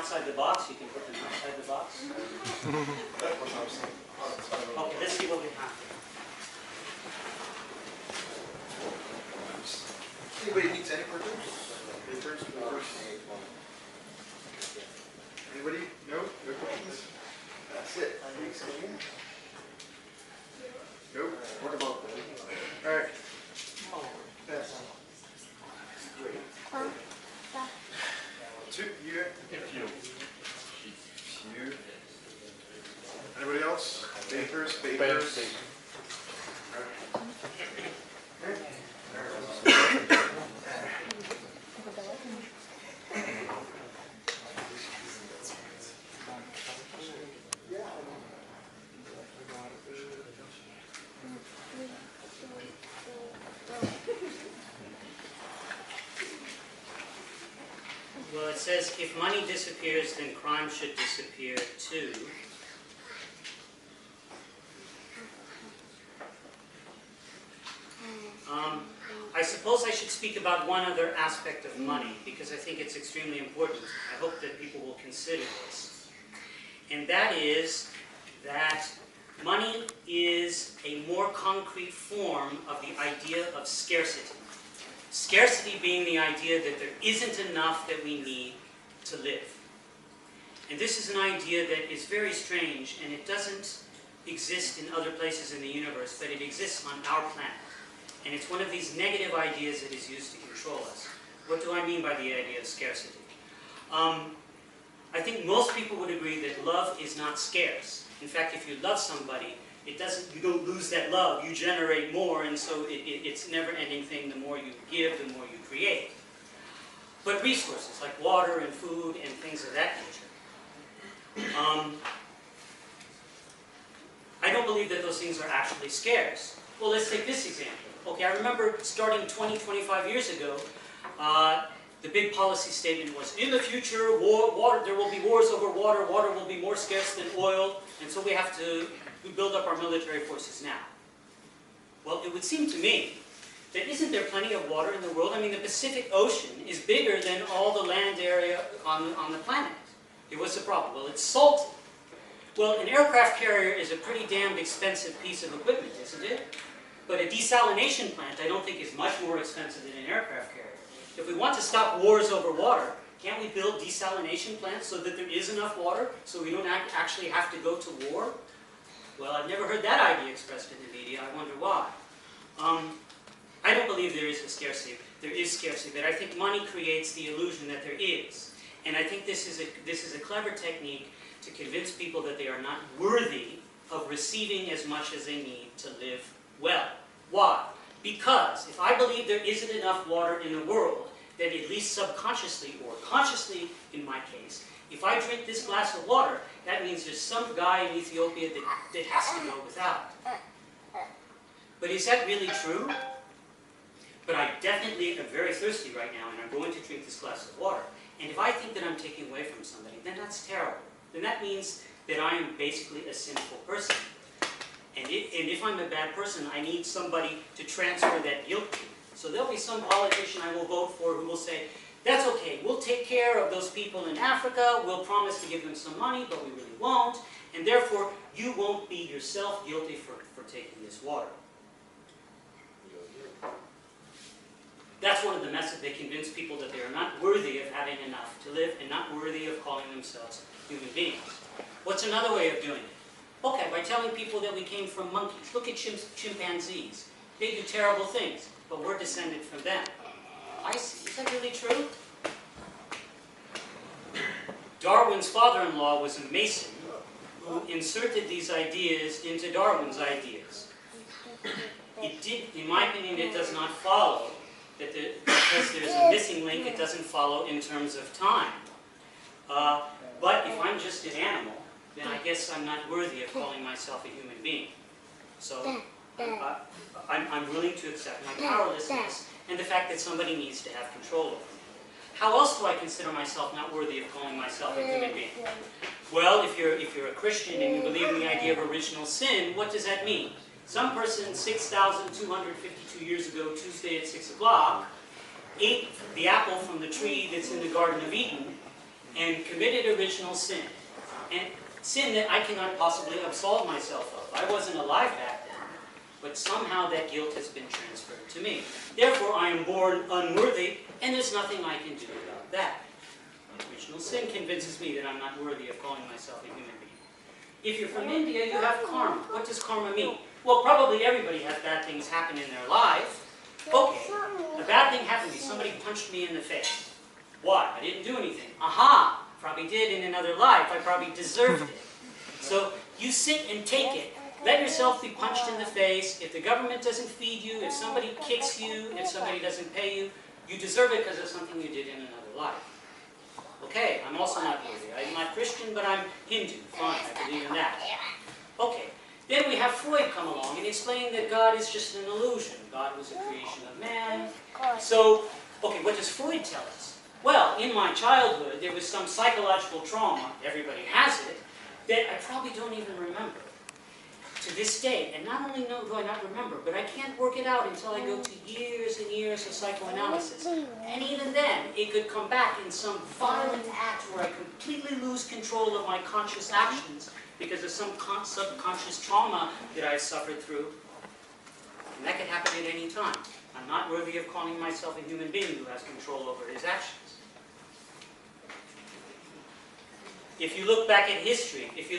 outside the box, you can put them outside the box. Okay, let's see what we have. Anybody needs any papers? Anybody? No? No questions? That's it. Nope. What about that? All right. Pass. Two. You. You. Anybody else? Papers. Well, it says if money disappears, then crime should disappear too. I suppose I should speak about one other aspect of money, because I think it's extremely important. I hope that people will consider this. And that is that money is a more concrete form of the idea of scarcity. Scarcity being the idea that there isn't enough that we need to live. And this is an idea that is very strange, and it doesn't exist in other places in the universe, but it exists on our planet. And it's one of these negative ideas that is used to control us. What do I mean by the idea of scarcity? I think most people would agree that love is not scarce. In fact, if you love somebody, you don't lose that love, you generate more, and so it's a never-ending thing. The more you give, the more you create. But resources like water and food and things of that nature, I don't believe that those things are actually scarce. Well, let's take this example. Okay, I remember starting 20, 25 years ago, the big policy statement was, in the future, there will be wars over water, water will be more scarce than oil, and so we have to build up our military forces now. Well, it would seem to me that isn't there plenty of water in the world? I mean, the Pacific Ocean is bigger than all the land area on the planet. What's the problem? Well, it's salty. Well, an aircraft carrier is a pretty damned expensive piece of equipment, isn't it? But a desalination plant, I don't think, is much more expensive than an aircraft carrier. If we want to stop wars over water, can't we build desalination plants so that there is enough water, so we don't actually have to go to war? Well, I've never heard that idea expressed in the media. I wonder why. I don't believe there is a scarcity. There is scarcity, but I think money creates the illusion that there is. And I think this is a clever technique to convince people that they are not worthy of receiving as much as they need to live well. Why? Because if I believe there isn't enough water in the world, then at least subconsciously, or consciously in my case, if I drink this glass of water, that means there's some guy in Ethiopia that has to go without. But is that really true? But I definitely am very thirsty right now, and I'm going to drink this glass of water. And if I think that I'm taking away from somebody, then that's terrible. Then that means that I am basically a sinful person. And if I'm a bad person, I need somebody to transfer that guilt to. So there'll be some politician I will vote for who will say, that's okay, we'll take care of those people in Africa, we'll promise to give them some money, but we really won't, and therefore you won't be yourself guilty for taking this water. That's one of the methods they convince people that they are not worthy of having enough to live and not worthy of calling themselves human beings. What's another way of doing it? Okay, by telling people that we came from monkeys. Look at chimpanzees. They do terrible things, but we're descended from them. I see. Is that really true? Darwin's father-in-law was a Mason who inserted these ideas into Darwin's ideas. It did, in my opinion, it does not follow that because there's a missing link, it doesn't follow in terms of time. But if I'm just an animal, then I guess I'm not worthy of calling myself a human being. So I'm willing to accept my powerlessness and the fact that somebody needs to have control over me. How else do I consider myself not worthy of calling myself a human being? Well, if you're a Christian and you believe in the idea of original sin, what does that mean? Some person 6,252 years ago, Tuesday at 6 o'clock, ate the apple from the tree that's in the Garden of Eden, and committed original sin. And sin that I cannot possibly absolve myself of. I wasn't alive back then, but somehow that guilt has been transferred to me. Therefore, I am born unworthy, and there's nothing I can do about that. Original sin convinces me that I'm not worthy of calling myself a human being. If you're from India, you have karma. What does karma mean? Well, probably everybody has bad things happen in their life. Okay, a bad thing happened to me. Somebody punched me in the face. Why? I didn't do anything. Aha! Probably did in another life. I probably deserved it. So you sit and take it. Let yourself be punched in the face. If the government doesn't feed you, if somebody kicks you, if somebody doesn't pay you, you deserve it because of something you did in another life. Okay, I'm also not worthy. I'm not Christian, but I'm Hindu. Fine, I believe in that. Okay, then we have Freud come along and explain that God is just an illusion. God was a creation of man. So, okay, what does Freud tell us? Well, in my childhood, there was some psychological trauma, everybody has it, that I probably don't even remember to this day. And not only do I not remember, but I can't work it out until I go to years and years of psychoanalysis. And even then, it could come back in some violent act where I completely lose control of my conscious actions because of some subconscious trauma that I've suffered through. And that could happen at any time. I'm not worthy of calling myself a human being who has control over his actions. If you look back at history, if you look